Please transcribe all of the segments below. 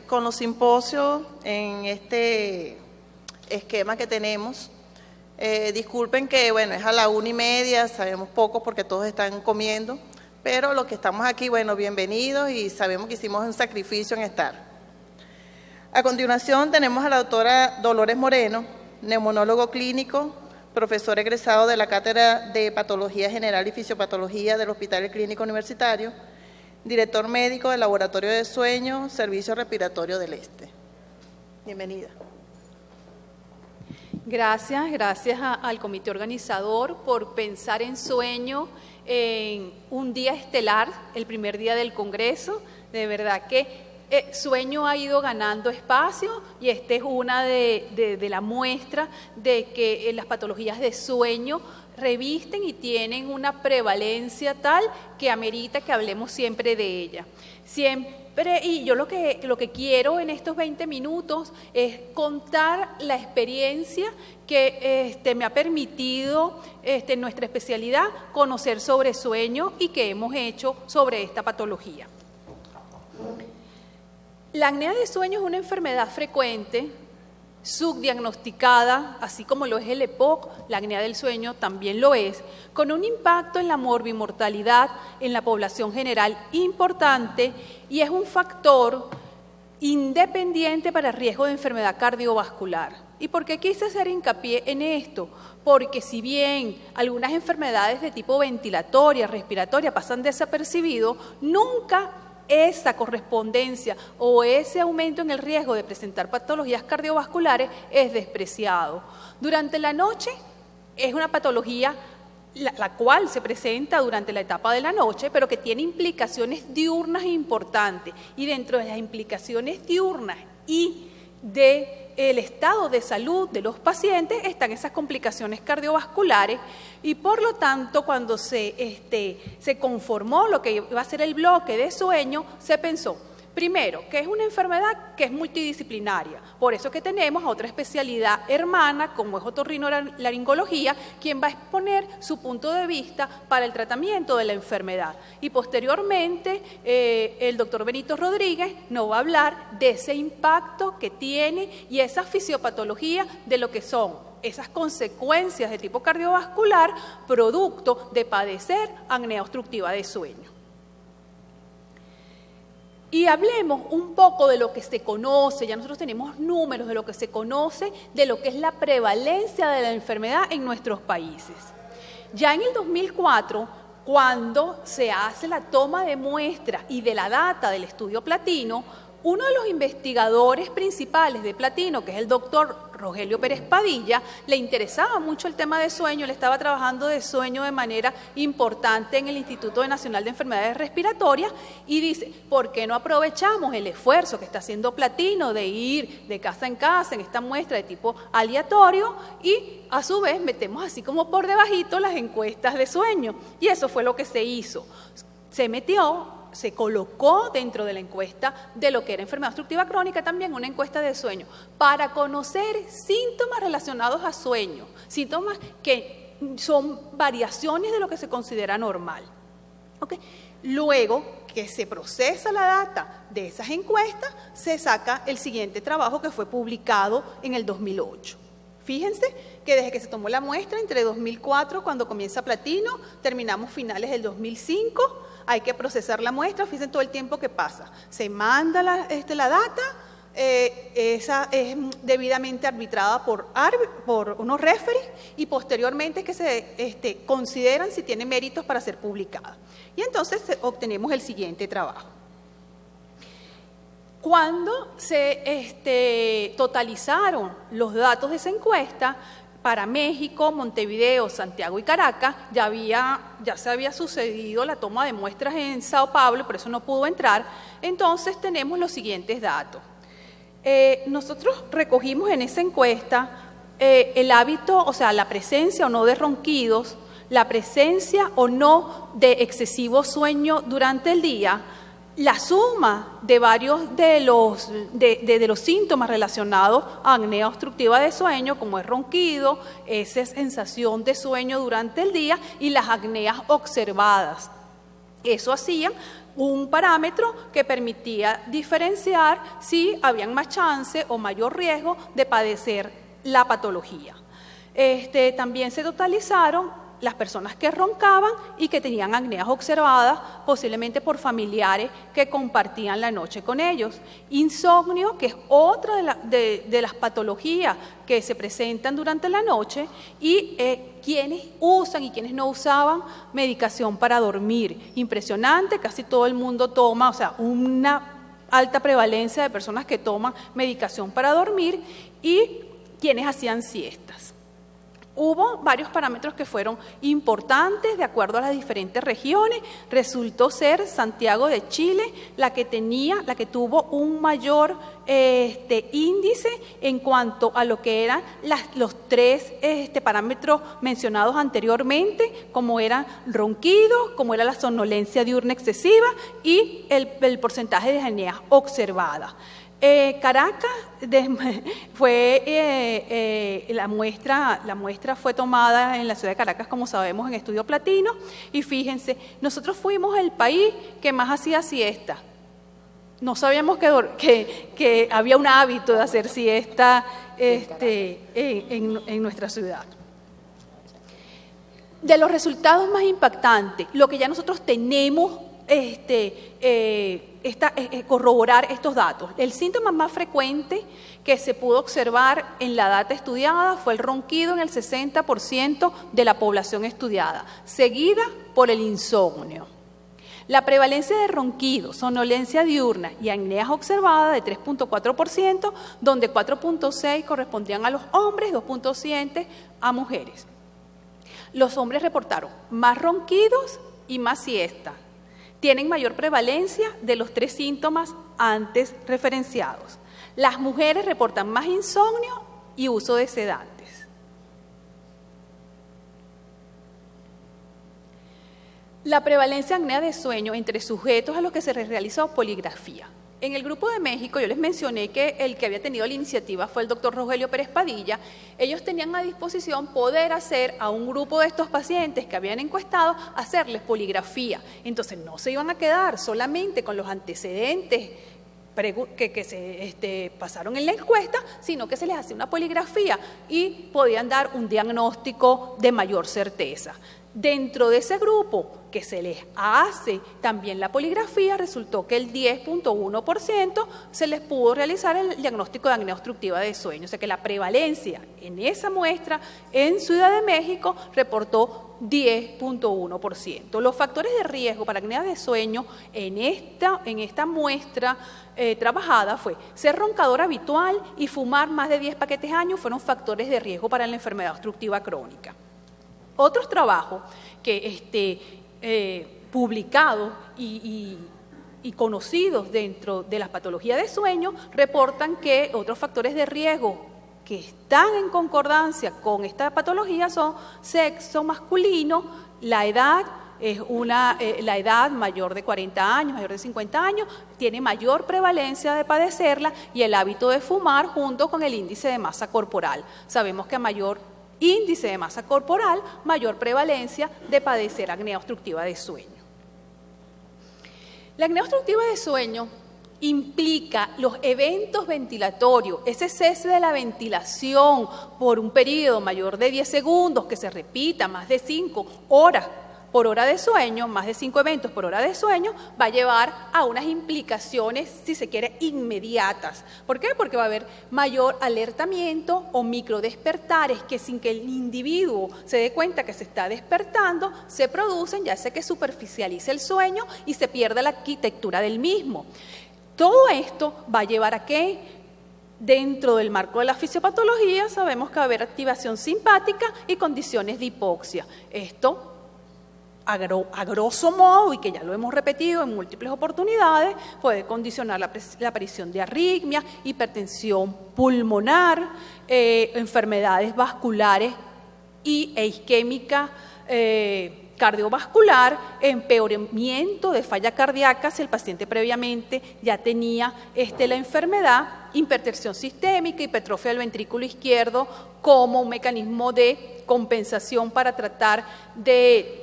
con los simposios en este esquema que tenemos. Disculpen que, bueno, es a la 1:30, sabemos poco porque todos están comiendo, pero los que estamos aquí, bueno, bienvenidos y sabemos que hicimos un sacrificio en estar. A continuación tenemos a la doctora Dolores Moreno, neumonólogo clínico, profesor egresado de la Cátedra de Patología General y Fisiopatología del Hospital Clínico Universitario, director médico del Laboratorio de Sueño, Servicio Respiratorio del Este. Bienvenida. Gracias al comité organizador por pensar en sueño en un día estelar, el primer día del Congreso. De verdad que sueño ha ido ganando espacio y esta es una de la muestra de que las patologías de sueño revisten y tienen una prevalencia tal que amerita que hablemos siempre de ella. Y yo lo que quiero en estos 20 minutos es contar la experiencia que me ha permitido en nuestra especialidad conocer sobre sueño y que hemos hecho sobre esta patología. La apnea de sueño es una enfermedad frecuente, subdiagnosticada, así como lo es el EPOC, la apnea del sueño también lo es, con un impacto en la morbimortalidad en la población general importante y es un factor independiente para el riesgo de enfermedad cardiovascular. ¿Y por qué quise hacer hincapié en esto? Porque si bien algunas enfermedades de tipo ventilatoria, respiratoria pasan desapercibido, nunca esa correspondencia o ese aumento en el riesgo de presentar patologías cardiovasculares es despreciado. Durante la noche es una patología la cual se presenta durante la etapa de la noche, pero que tiene implicaciones diurnas importantes. Y dentro de las implicaciones diurnas y del estado de salud de los pacientes están esas complicaciones cardiovasculares y por lo tanto cuando se conformó lo que iba a ser el bloque de sueño, se pensó primero que es una enfermedad que es multidisciplinaria, por eso que tenemos a otra especialidad hermana como es otorrinolaringología, quien va a exponer su punto de vista para el tratamiento de la enfermedad y posteriormente el doctor Benito Rodríguez nos va a hablar de ese impacto que tiene y esa fisiopatología de lo que son esas consecuencias de tipo cardiovascular producto de padecer apnea obstructiva de sueño. Y hablemos un poco de lo que se conoce, ya nosotros tenemos números de lo que se conoce, de lo que es la prevalencia de la enfermedad en nuestros países. Ya en el 2004, cuando se hace la toma de muestras y de la data del estudio Platino, uno de los investigadores principales de Platino, que es el doctor Rogelio Pérez Padilla, le interesaba mucho el tema de sueño, él estaba trabajando de sueño de manera importante en el Instituto Nacional de Enfermedades Respiratorias y dice, ¿por qué no aprovechamos el esfuerzo que está haciendo Platino de ir de casa en casa en esta muestra de tipo aleatorio y a su vez metemos así como por debajito las encuestas de sueño? Y eso fue lo que se hizo. Se colocó dentro de la encuesta de lo que era enfermedad obstructiva crónica también una encuesta de sueño para conocer síntomas relacionados a sueño, síntomas que son variaciones de lo que se considera normal. ¿Okay? Luego que se procesa la data de esas encuestas, se saca el siguiente trabajo que fue publicado en el 2008. Fíjense que desde que se tomó la muestra, entre 2004, cuando comienza Platino, terminamos finales del 2005, hay que procesar la muestra, fíjense todo el tiempo que pasa. Se manda la data, esa es debidamente arbitrada por unos referees y posteriormente es que se consideran si tiene méritos para ser publicada. Y entonces obtenemos el siguiente trabajo. Cuando se totalizaron los datos de esa encuesta, para México, Montevideo, Santiago y Caracas, ya se había sucedido la toma de muestras en Sao Paulo, por eso no pudo entrar. Entonces tenemos los siguientes datos. Nosotros recogimos en esa encuesta el hábito, o sea, la presencia o no de ronquidos, la presencia o no de excesivo sueño durante el día, la suma de varios de los síntomas relacionados a apnea obstructiva de sueño, como es ronquido, esa sensación de sueño durante el día y las apneas observadas. Eso hacía un parámetro que permitía diferenciar si habían más chance o mayor riesgo de padecer la patología. También se totalizaron las personas que roncaban y que tenían apneas observadas, posiblemente por familiares que compartían la noche con ellos. Insomnio, que es otra de las patologías que se presentan durante la noche, y quienes usan y quienes no usaban medicación para dormir. Impresionante, casi todo el mundo toma, o sea, una alta prevalencia de personas que toman medicación para dormir y quienes hacían siestas. Hubo varios parámetros que fueron importantes de acuerdo a las diferentes regiones. Resultó ser Santiago de Chile la que tuvo un mayor índice en cuanto a lo que eran los tres parámetros mencionados anteriormente, como eran ronquidos, como era la somnolencia diurna excesiva y el porcentaje de apneas observadas. Caracas fue la muestra fue tomada en la ciudad de Caracas, como sabemos, en Estudio Platino, y fíjense, nosotros fuimos el país que más hacía siesta. No sabíamos que había un hábito de hacer siesta en nuestra ciudad. De los resultados más impactantes, lo que ya nosotros tenemos corroborar estos datos. El síntoma más frecuente que se pudo observar en la data estudiada fue el ronquido en el 60% de la población estudiada, seguida por el insomnio. La prevalencia de ronquido, somnolencia diurna y apneas observada de 3.4%, donde 4.6 correspondían a los hombres, 2.7 a mujeres. Los hombres reportaron más ronquidos y más siesta. Tienen mayor prevalencia de los tres síntomas antes referenciados. Las mujeres reportan más insomnio y uso de sedantes. La prevalencia de apnea de sueño entre sujetos a los que se realizó poligrafía. En el grupo de México, yo les mencioné que el que había tenido la iniciativa fue el doctor Rogelio Pérez Padilla. Ellos tenían a disposición poder hacer a un grupo de estos pacientes que habían encuestado, hacerles poligrafía. Entonces no se iban a quedar solamente con los antecedentes que se pasaron en la encuesta, sino que se les hacía una poligrafía y podían dar un diagnóstico de mayor certeza. Dentro de ese grupo que se les hace también la poligrafía, resultó que el 10.1% se les pudo realizar el diagnóstico de apnea obstructiva de sueño. O sea que la prevalencia en esa muestra en Ciudad de México reportó 10.1%. Los factores de riesgo para apnea de sueño en esta muestra trabajada fue ser roncador habitual y fumar más de 10 paquetes años fueron factores de riesgo para la enfermedad obstructiva crónica. Otros trabajos que publicados y conocidos dentro de las patologías de sueño reportan que otros factores de riesgo que están en concordancia con esta patología son sexo masculino, la edad, la edad mayor de 40 años, mayor de 50 años, tiene mayor prevalencia de padecerla, y el hábito de fumar junto con el índice de masa corporal. Sabemos que a mayor índice de masa corporal, mayor prevalencia de padecer apnea obstructiva de sueño. La apnea obstructiva de sueño implica los eventos ventilatorios, ese cese de la ventilación por un periodo mayor de 10 segundos que se repita más de 5 horas por hora de sueño, más de 5 eventos por hora de sueño, va a llevar a unas implicaciones, si se quiere, inmediatas. ¿Por qué? Porque va a haber mayor alertamiento o microdespertares que sin que el individuo se dé cuenta que se está despertando, se producen, ya sea que superficialice el sueño y se pierda la arquitectura del mismo. Todo esto va a llevar a que, dentro del marco de la fisiopatología, sabemos que va a haber activación simpática y condiciones de hipoxia. Esto, a grosso modo, y que ya lo hemos repetido en múltiples oportunidades, puede condicionar la aparición de arritmia, hipertensión pulmonar, enfermedades vasculares e isquémica cardiovascular, empeoramiento de falla cardíaca si el paciente previamente ya tenía la enfermedad, hipertensión sistémica, hipertrofia del ventrículo izquierdo como un mecanismo de compensación para tratar de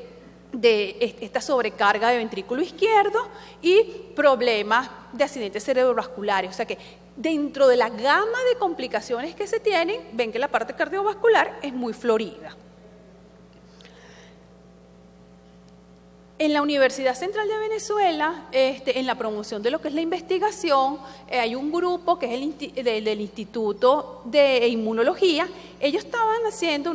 de esta sobrecarga de ventrículo izquierdo y problemas de accidentes cerebrovasculares. O sea que dentro de la gama de complicaciones que se tienen, ven que la parte cardiovascular es muy florida. En la Universidad Central de Venezuela, en la promoción de lo que es la investigación, hay un grupo que es del Instituto de Inmunología. Ellos estaban haciendo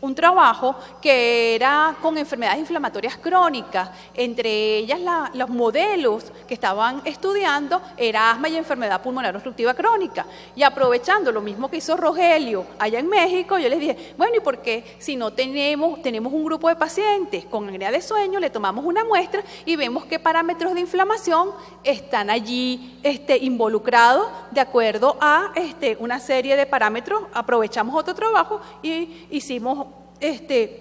un trabajo que era con enfermedades inflamatorias crónicas, entre ellas los modelos que estaban estudiando era asma y enfermedad pulmonar obstructiva crónica. Y aprovechando lo mismo que hizo Rogelio allá en México, yo les dije, bueno, ¿y por qué si no tenemos un grupo de pacientes con apnea de sueño, le tomamos una muestra y vemos qué parámetros de inflamación están allí involucrados de acuerdo a una serie de parámetros? Aprovechamos otro trabajo y hicimos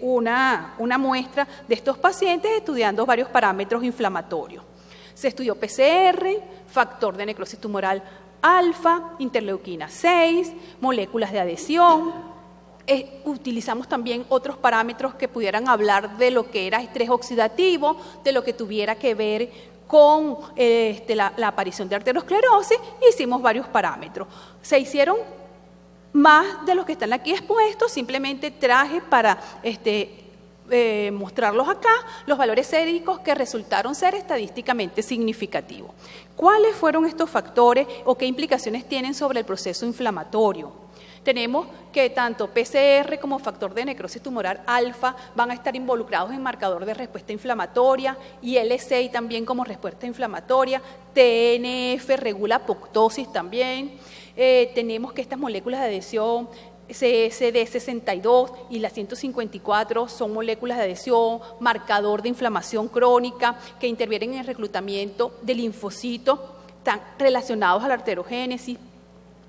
una muestra de estos pacientes estudiando varios parámetros inflamatorios. Se estudió PCR, factor de necrosis tumoral alfa, interleuquina 6, moléculas de adhesión. Utilizamos también otros parámetros que pudieran hablar de lo que era estrés oxidativo, de lo que tuviera que ver con la aparición de arteriosclerosis. Hicimos varios parámetros. Se hicieron más de los que están aquí expuestos, simplemente traje para mostrarlos acá, los valores séricos que resultaron ser estadísticamente significativos. ¿Cuáles fueron estos factores o qué implicaciones tienen sobre el proceso inflamatorio? Tenemos que tanto PCR como factor de necrosis tumoral alfa van a estar involucrados en marcador de respuesta inflamatoria, y IL-6 también como respuesta inflamatoria, TNF regula apoptosis también. Tenemos que estas moléculas de adhesión CD62 y la 154 son moléculas de adhesión, marcador de inflamación crónica que intervienen en el reclutamiento de linfocitos, están relacionados a la arteriogénesis.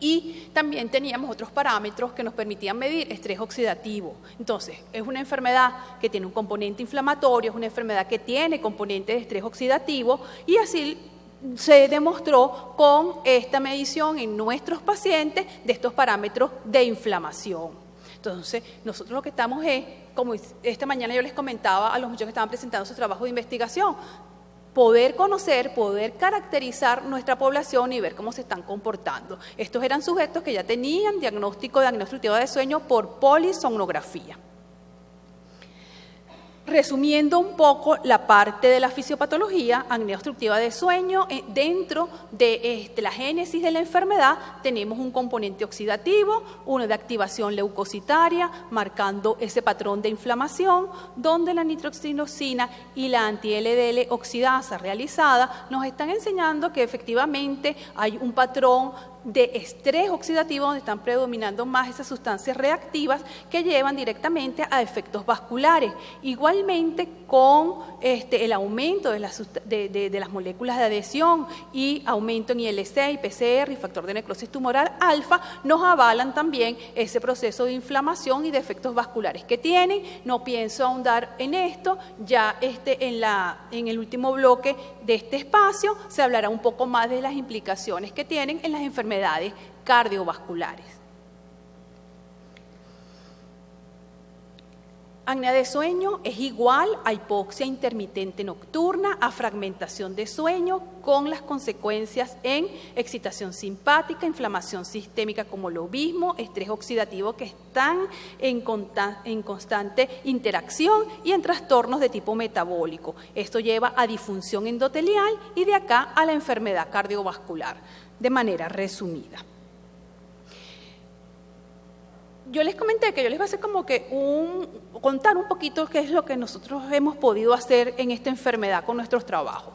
Y también teníamos otros parámetros que nos permitían medir estrés oxidativo. Entonces, es una enfermedad que tiene un componente inflamatorio, es una enfermedad que tiene componente de estrés oxidativo, y así se demostró con esta medición en nuestros pacientes de estos parámetros de inflamación. Entonces, nosotros lo que estamos es, como esta mañana yo les comentaba a los muchachos que estaban presentando su trabajo de investigación, poder conocer, poder caracterizar nuestra población y ver cómo se están comportando. Estos eran sujetos que ya tenían diagnóstico de apnea obstructiva de sueño por polisomnografía. Resumiendo un poco la parte de la fisiopatología, apnea obstructiva de sueño, dentro de la génesis de la enfermedad tenemos un componente oxidativo, uno de activación leucocitaria, marcando ese patrón de inflamación, donde la nitroxinosina y la anti-LDL oxidasa realizada nos están enseñando que efectivamente hay un patrón de estrés oxidativo donde están predominando más esas sustancias reactivas que llevan directamente a efectos vasculares. Igualmente con el aumento de las moléculas de adhesión y aumento en IL-6, PCR y factor de necrosis tumoral alfa nos avalan también ese proceso de inflamación y de efectos vasculares que tienen. No pienso ahondar en esto, ya en el último bloque de este espacio se hablará un poco más de las implicaciones que tienen en las enfermedades cardiovasculares. Apnea de sueño es igual a hipoxia intermitente nocturna, a fragmentación de sueño, con las consecuencias en excitación simpática, inflamación sistémica como lobismo, estrés oxidativo que están en constante interacción, y en trastornos de tipo metabólico. Esto lleva a disfunción endotelial y de acá a la enfermedad cardiovascular, de manera resumida. Yo les comenté que yo les voy a hacer como que contar un poquito qué es lo que nosotros hemos podido hacer en esta enfermedad con nuestros trabajos.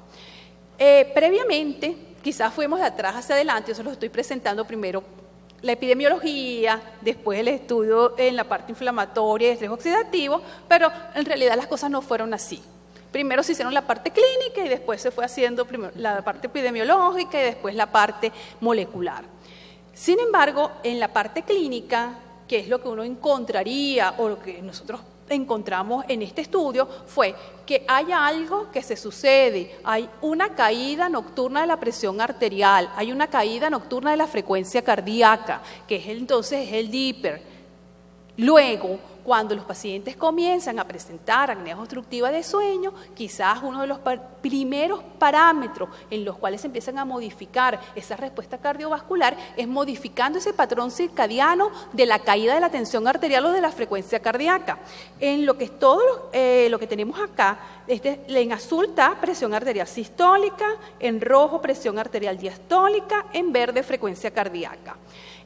Previamente, quizás fuimos de atrás hacia adelante, yo se los estoy presentando primero la epidemiología, después el estudio en la parte inflamatoria y estrés oxidativo, pero en realidad las cosas no fueron así. Primero se hicieron la parte clínica y después se fue haciendo primero la parte epidemiológica y después la parte molecular. Sin embargo, en la parte clínica, que es lo que uno encontraría o lo que nosotros encontramos en este estudio, fue que hay algo que se sucede, hay una caída nocturna de la presión arterial, hay una caída nocturna de la frecuencia cardíaca, que es entonces el DIPER. Luego, cuando los pacientes comienzan a presentar apnea obstructiva de sueño, quizás uno de los primeros parámetros en los cuales se empiezan a modificar esa respuesta cardiovascular es modificando ese patrón circadiano de la caída de la tensión arterial o de la frecuencia cardíaca. En lo que es todo lo que tenemos acá, en azul está presión arterial sistólica, en rojo presión arterial diastólica, en verde frecuencia cardíaca.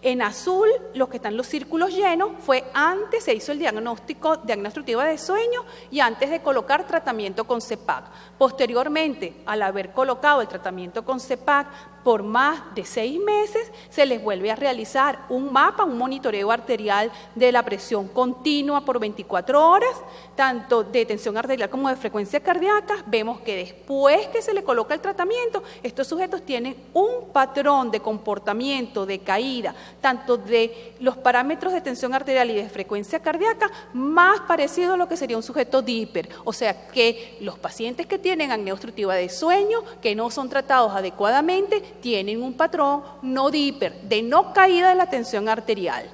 En azul, los que están los círculos llenos, fue antes se hizo el diagnóstico de apnea obstructiva de sueño y antes de colocar tratamiento con CPAP. Posteriormente, al haber colocado el tratamiento con CPAP por más de 6 meses, se les vuelve a realizar un mapa, un monitoreo arterial de la presión continua por 24 horas, tanto de tensión arterial como de frecuencia cardíaca. Vemos que después que se le coloca el tratamiento, estos sujetos tienen un patrón de comportamiento, de caída, tanto de los parámetros de tensión arterial y de frecuencia cardíaca, más parecido a lo que sería un sujeto DIPER. O sea que los pacientes que tienen apnea obstructiva de sueño, que no son tratados adecuadamente, tienen un patrón no DIPER, de no caída de la tensión arterial.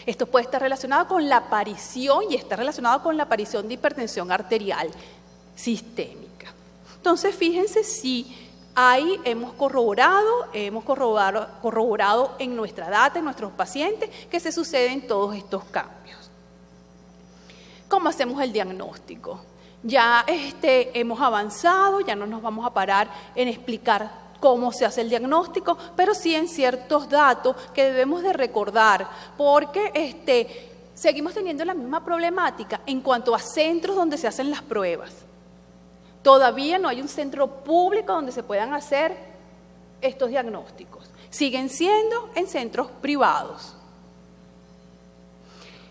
Esto puede estar relacionado con la aparición y está relacionado con la aparición de hipertensión arterial sistémica. Entonces, fíjense si ahí hemos corroborado en nuestra data, en nuestros pacientes, que se suceden todos estos cambios. ¿Cómo hacemos el diagnóstico? Ya hemos avanzado, ya no nos vamos a parar en explicar cómo se hace el diagnóstico, pero sí en ciertos datos que debemos de recordar, porque seguimos teniendo la misma problemática en cuanto a centros donde se hacen las pruebas. Todavía no hay un centro público donde se puedan hacer estos diagnósticos. Siguen siendo en centros privados.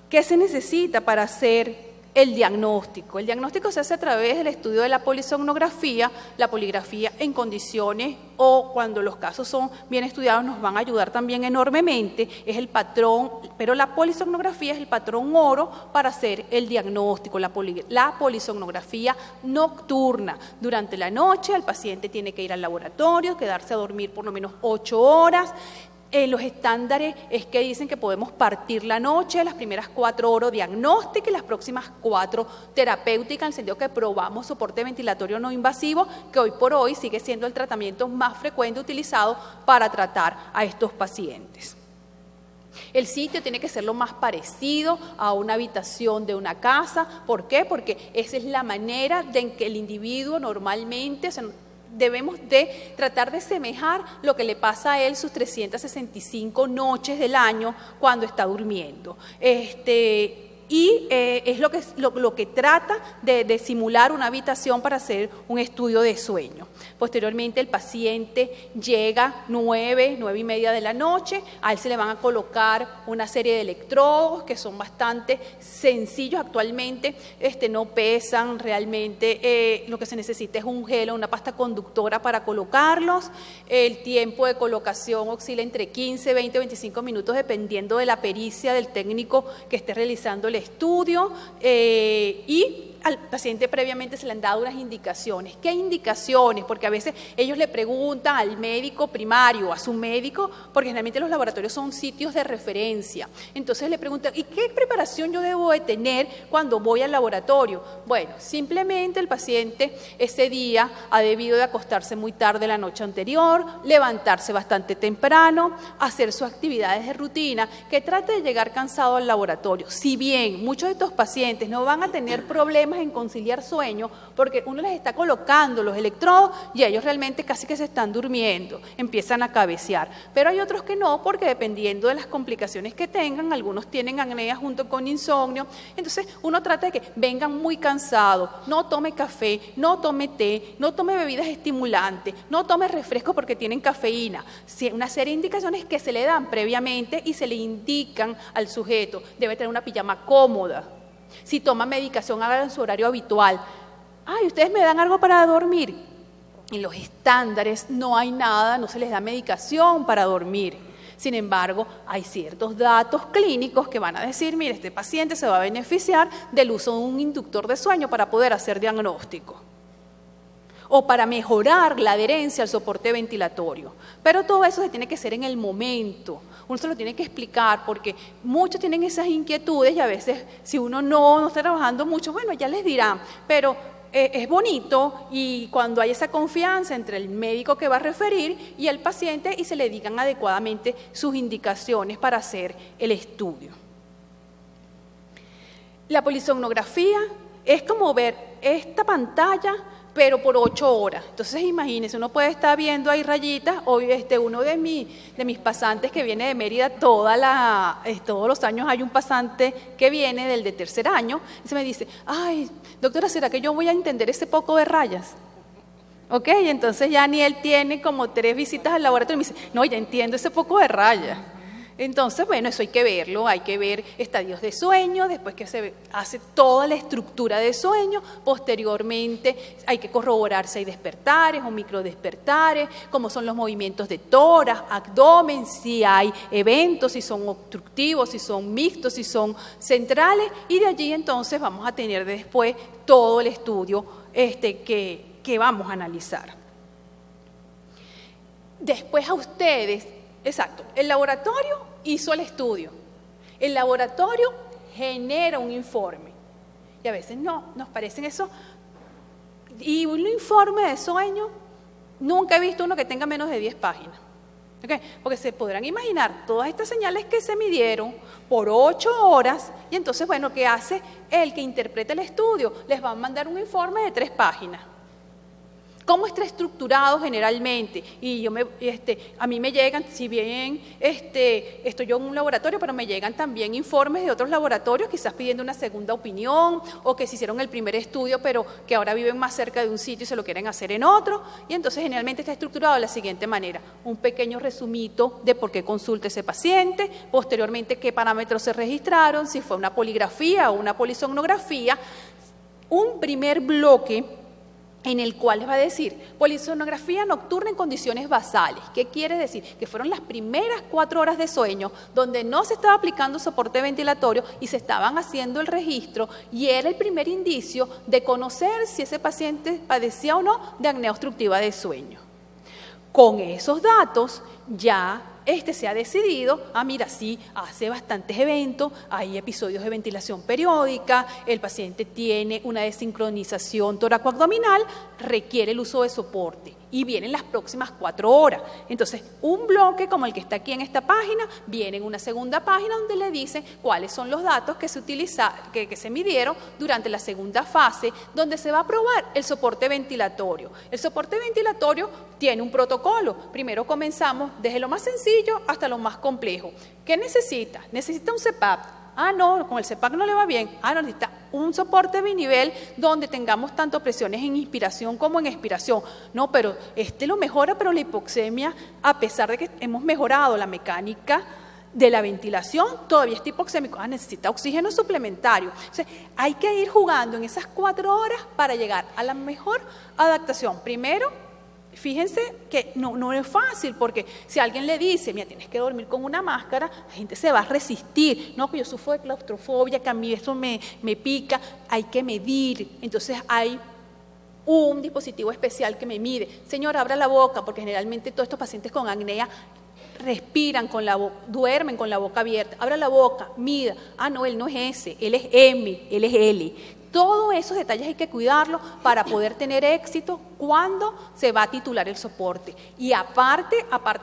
¿Qué se necesita para hacer el diagnóstico? El diagnóstico se hace a través del estudio de la polisomnografía, la poligrafía en condiciones o cuando los casos son bien estudiados nos van a ayudar también enormemente, es el patrón, pero la polisomnografía es el patrón oro para hacer el diagnóstico, la polisomnografía nocturna. Durante la noche el paciente tiene que ir al laboratorio, quedarse a dormir por lo menos 8 horas, los estándares es que dicen que podemos partir la noche, las primeras 4 horas diagnósticas y las próximas 4 terapéuticas, en el sentido que probamos soporte ventilatorio no invasivo, que hoy por hoy sigue siendo el tratamiento más frecuente utilizado para tratar a estos pacientes. El sitio tiene que ser lo más parecido a una habitación de una casa. ¿Por qué? Porque esa es la manera en que el individuo normalmente debemos de tratar de semejar lo que le pasa a él sus 365 noches del año cuando está durmiendo. Es lo que trata de simular una habitación para hacer un estudio de sueño. Posteriormente el paciente llega 9:30 de la noche, a él se le van a colocar una serie de electrodos que son bastante sencillos actualmente, no pesan realmente, lo que se necesita es un gel o una pasta conductora para colocarlos. El tiempo de colocación oscila entre 15, 20, 25 minutos dependiendo de la pericia del técnico que esté realizando el estudio y al paciente previamente se le han dado unas indicaciones. ¿Qué indicaciones? Porque a veces ellos le preguntan al médico primario, a su médico, porque generalmente los laboratorios son sitios de referencia. Entonces le preguntan, ¿y qué preparación yo debo de tener cuando voy al laboratorio? Bueno, simplemente el paciente ese día ha debido de acostarse muy tarde la noche anterior, levantarse bastante temprano, hacer sus actividades de rutina, que trate de llegar cansado al laboratorio. Si bien muchos de estos pacientes no van a tener problemas en conciliar sueño, porque uno les está colocando los electrodos y ellos realmente casi que se están durmiendo, empiezan a cabecear, pero hay otros que no, porque dependiendo de las complicaciones que tengan, algunos tienen apnea junto con insomnio, entonces uno trata de que vengan muy cansados, no tome café, no tome té, no tome bebidas estimulantes, no tome refresco porque tienen cafeína, una serie de indicaciones que se le dan previamente y se le indican al sujeto. Debe tener una pijama cómoda. Si toma medicación, hágalo en su horario habitual. Ay, ¿ustedes me dan algo para dormir? En los estándares no hay nada, no se les da medicación para dormir. Sin embargo, hay ciertos datos clínicos que van a decir, mire, este paciente se va a beneficiar del uso de un inductor de sueño para poder hacer diagnóstico. o para mejorar la adherencia al soporte ventilatorio. Pero todo eso se tiene que hacer en el momento. Uno se lo tiene que explicar porque muchos tienen esas inquietudes y a veces si uno no está trabajando mucho, bueno, ya les dirán, pero es bonito y cuando hay esa confianza entre el médico que va a referir y el paciente y se le digan adecuadamente sus indicaciones para hacer el estudio. La polisomnografía es como ver esta pantalla pero por 8 horas. Entonces imagínense, uno puede estar viendo ahí rayitas, o uno de mis pasantes que viene de Mérida, todos los años hay un pasante que viene del de tercer año, y se me dice, ay, doctora, ¿será que yo voy a entender ese poco de rayas? Ok, entonces ya ni él tiene como 3 visitas al laboratorio y me dice, no, ya entiendo ese poco de rayas. Entonces, bueno, eso hay que verlo, hay que ver estadios de sueño, después que se hace toda la estructura de sueño, posteriormente hay que corroborar si hay despertares o microdespertares, cómo son los movimientos de tórax, abdomen, si hay eventos, si son obstructivos, si son mixtos, si son centrales, y de allí entonces vamos a tener después todo el estudio que vamos a analizar. Después a ustedes, exacto, el laboratorio hizo el estudio, el laboratorio genera un informe y a veces no, nos parecen eso, y un informe de sueño, nunca he visto uno que tenga menos de 10 páginas, ¿okay? Porque se podrán imaginar todas estas señales que se midieron por 8 horas y entonces, bueno, ¿qué hace el que interpreta el estudio? Les va a mandar un informe de 3 páginas. ¿Cómo está estructurado generalmente? Y a mí me llegan, si bien estoy yo en un laboratorio, pero me llegan también informes de otros laboratorios, quizás pidiendo una segunda opinión, o que se hicieron el primer estudio, pero que ahora viven más cerca de un sitio y se lo quieren hacer en otro. Y entonces generalmente está estructurado de la siguiente manera: un pequeño resumito de por qué consulta ese paciente, posteriormente qué parámetros se registraron, si fue una poligrafía o una polisomnografía, un primer bloque en el cual les va a decir polisomnografía nocturna en condiciones basales. ¿Qué quiere decir? Que fueron las primeras 4 horas de sueño donde no se estaba aplicando soporte ventilatorio y se estaban haciendo el registro, y era el primer indicio de conocer si ese paciente padecía o no de apnea obstructiva de sueño. Con esos datos ya se ha decidido, mira, sí, hace bastantes eventos, hay episodios de ventilación periódica, el paciente tiene una desincronización toracoabdominal, requiere el uso de soporte y vienen las próximas 4 horas. Entonces, un bloque como el que está aquí en esta página, viene en una segunda página donde le dicen cuáles son los datos que se midieron durante la segunda fase, donde se va a probar el soporte ventilatorio. El soporte ventilatorio tiene un protocolo. Primero comenzamos desde lo más sencillo hasta lo más complejo. ¿Qué necesita? Necesita un CPAP. No, con el CPAP no le va bien. No, necesita un soporte binivel donde tengamos tanto presiones en inspiración como en expiración. No, pero lo mejora, pero la hipoxemia, a pesar de que hemos mejorado la mecánica de la ventilación, todavía está hipoxémico. Necesita oxígeno suplementario. O sea, hay que ir jugando en esas 4 horas para llegar a la mejor adaptación. Primero, fíjense que no es fácil, porque si alguien le dice, mira, tienes que dormir con una máscara, la gente se va a resistir. No, que yo sufro de claustrofobia, que a mí esto me pica. Hay que medir. Entonces hay un dispositivo especial que me mide. Señor, abra la boca, porque generalmente todos estos pacientes con apnea respiran con la boca, duermen con la boca abierta. Abra la boca, mida. No, él no es S, él es M, él es L. Todos esos detalles hay que cuidarlos para poder tener éxito cuando se va a titular el soporte. Y aparte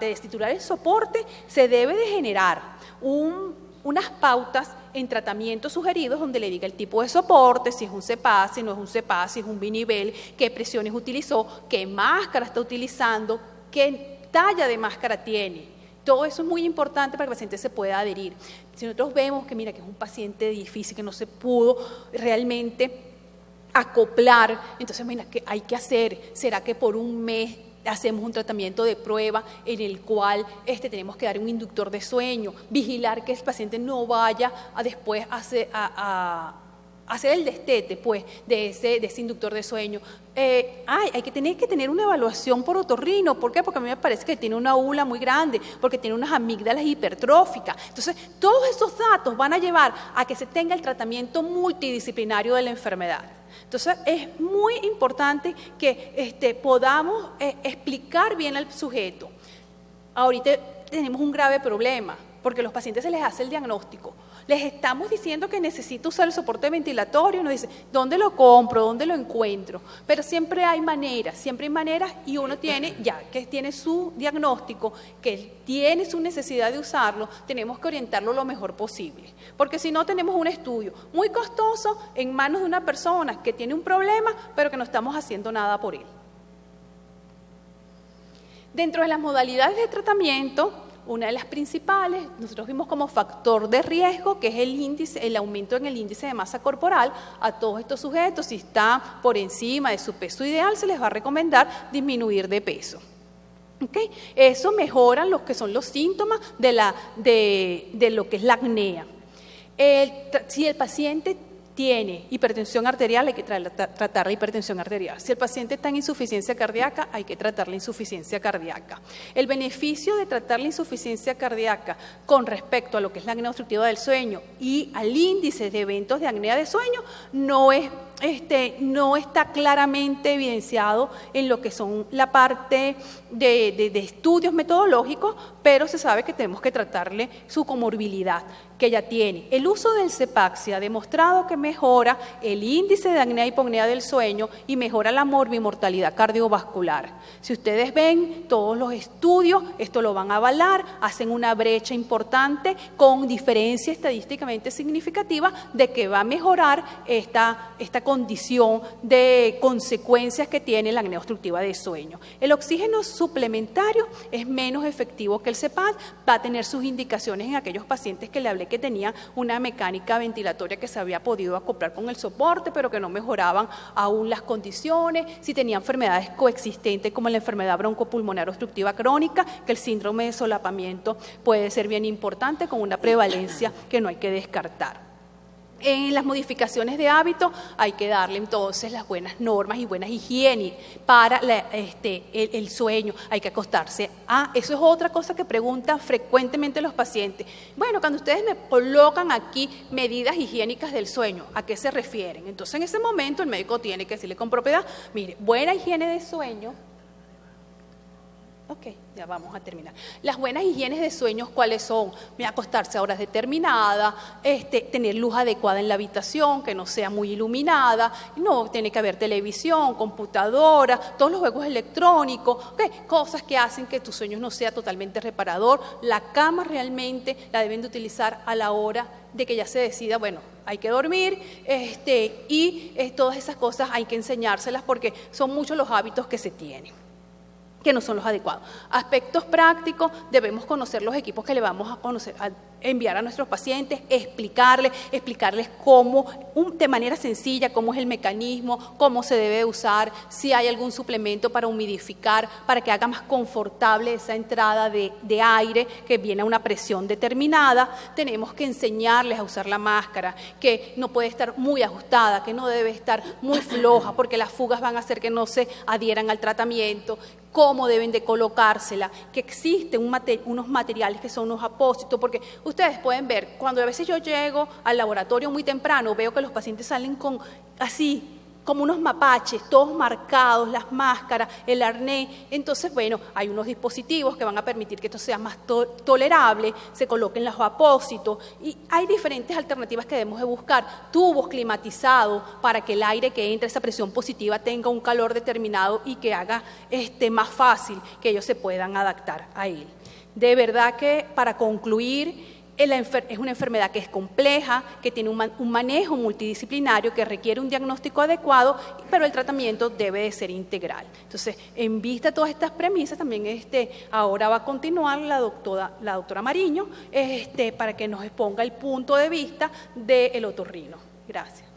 de titular el soporte, se debe de generar unas pautas en tratamientos sugeridos donde le diga el tipo de soporte, si es un CPAP, si no es un CPAP, si es un binivel, qué presiones utilizó, qué máscara está utilizando, qué talla de máscara tiene. Todo eso es muy importante para que el paciente se pueda adherir. Si nosotros vemos que, mira, que es un paciente difícil, que no se pudo realmente acoplar, entonces, mira, ¿qué hay que hacer? ¿Será que por un mes hacemos un tratamiento de prueba en el cual tenemos que dar un inductor de sueño, vigilar que el paciente no vaya a después hacer el destete, pues, de ese inductor de sueño? Hay que tener una evaluación por otorrino. ¿Por qué? Porque a mí me parece que tiene una úvula muy grande, porque tiene unas amígdalas hipertróficas. Entonces, todos esos datos van a llevar a que se tenga el tratamiento multidisciplinario de la enfermedad. Entonces, es muy importante que podamos explicar bien al sujeto. Ahorita tenemos un grave problema, porque a los pacientes se les hace el diagnóstico. Les estamos diciendo que necesito usar el soporte ventilatorio, nos dicen, ¿dónde lo compro? ¿Dónde lo encuentro? Pero siempre hay maneras, y uno tiene, ya que tiene su diagnóstico, que tiene su necesidad de usarlo, tenemos que orientarlo lo mejor posible. Porque si no, tenemos un estudio muy costoso en manos de una persona que tiene un problema, pero que no estamos haciendo nada por él. Dentro de las modalidades de tratamiento, una de las principales, nosotros vimos como factor de riesgo, que es el aumento en el índice de masa corporal. A todos estos sujetos, si está por encima de su peso ideal, se les va a recomendar disminuir de peso. ¿Okay? Eso mejora lo que son los síntomas de lo que es la apnea. Si el paciente tiene hipertensión arterial, hay que tratar la hipertensión arterial. Si el paciente está en insuficiencia cardíaca, hay que tratar la insuficiencia cardíaca. El beneficio de tratar la insuficiencia cardíaca con respecto a lo que es la apnea obstructiva del sueño y al índice de eventos de apnea de sueño no está claramente evidenciado en lo que son la parte de estudios metodológicos, pero se sabe que tenemos que tratarle su comorbilidad que ella tiene. El uso del CEPAC ha demostrado que mejora el índice de apnea y hipopnea del sueño y mejora la morbimortalidad cardiovascular. Si ustedes ven todos los estudios, esto lo van a avalar, hacen una brecha importante con diferencia estadísticamente significativa de que va a mejorar esta condición de consecuencias que tiene la apnea obstructiva del sueño. El oxígeno suplementario es menos efectivo que el CEPAC, va a tener sus indicaciones en aquellos pacientes que le hablé que tenían una mecánica ventilatoria que se había podido acoplar con el soporte, pero que no mejoraban aún las condiciones, si tenía enfermedades coexistentes como la enfermedad broncopulmonar obstructiva crónica, que el síndrome de solapamiento puede ser bien importante con una prevalencia que no hay que descartar. En las modificaciones de hábito hay que darle entonces las buenas normas y buenas higiene para el sueño. Hay que acostarse. Eso es otra cosa que preguntan frecuentemente los pacientes. Bueno, cuando ustedes me colocan aquí medidas higiénicas del sueño, ¿a qué se refieren? Entonces en ese momento el médico tiene que decirle con propiedad, mire, buena higiene de sueño. Ok, ya vamos a terminar. Las buenas higienes de sueños, ¿cuáles son? Acostarse a horas determinadas, tener luz adecuada en la habitación, que no sea muy iluminada, no tiene que haber televisión, computadora, todos los juegos electrónicos, okay, cosas que hacen que tu sueño no sea totalmente reparador. La cama realmente la deben de utilizar a la hora de que ya se decida, bueno, hay que dormir, todas esas cosas hay que enseñárselas porque son muchos los hábitos que se tienen, que no son los adecuados. Aspectos prácticos, debemos conocer los equipos que le vamos a enviar a nuestros pacientes, explicarles cómo, de manera sencilla, cómo es el mecanismo, cómo se debe usar, si hay algún suplemento para humidificar, para que haga más confortable esa entrada de aire que viene a una presión determinada. Tenemos que enseñarles a usar la máscara, que no puede estar muy ajustada, que no debe estar muy floja, porque las fugas van a hacer que no se adhieran al tratamiento, cómo deben de colocársela, que existen unos materiales que son unos apósitos, porque ustedes pueden ver, cuando a veces yo llego al laboratorio muy temprano, veo que los pacientes salen con así, como unos mapaches, todos marcados, las máscaras, el arnés. Entonces, bueno, hay unos dispositivos que van a permitir que esto sea más tolerable, se coloquen los apósitos y hay diferentes alternativas que debemos de buscar. Tubos climatizados para que el aire que entre, esa presión positiva, tenga un calor determinado y que haga más fácil que ellos se puedan adaptar a él. De verdad que, para concluir, es una enfermedad que es compleja, que tiene un manejo multidisciplinario, que requiere un diagnóstico adecuado, pero el tratamiento debe de ser integral. Entonces, en vista de todas estas premisas, también ahora va a continuar la doctora Mariño para que nos exponga el punto de vista del otorrino. Gracias.